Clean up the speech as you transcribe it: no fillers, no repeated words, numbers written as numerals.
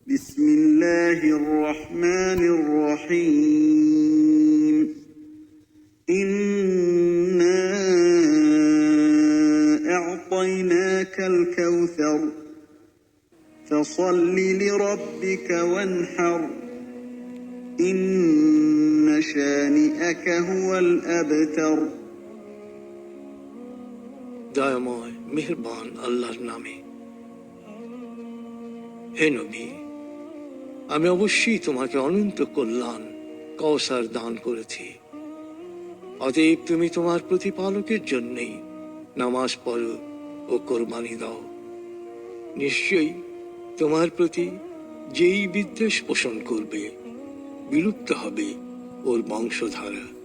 بسم الله الرحمن الرحيم إنا أعطيناك الكوثر فصل لربك وانحر إن شانئك هو الأبتر দয়াময় মেহেরবান আল্লাহর নামে। হে নবী, আমি অবশ্যই তোমাকে অনন্ত কল্যাণ কওসার দান করেছি। অতএব তুমি তোমার প্রতিপালকের জন্যেই নামাজ পড়ো ও কোরবানি দাও। নিশ্চয়ই তোমার প্রতি যেই বিদ্বেষ পোষণ করবে বিলুপ্ত হবে ওর বংশধারা।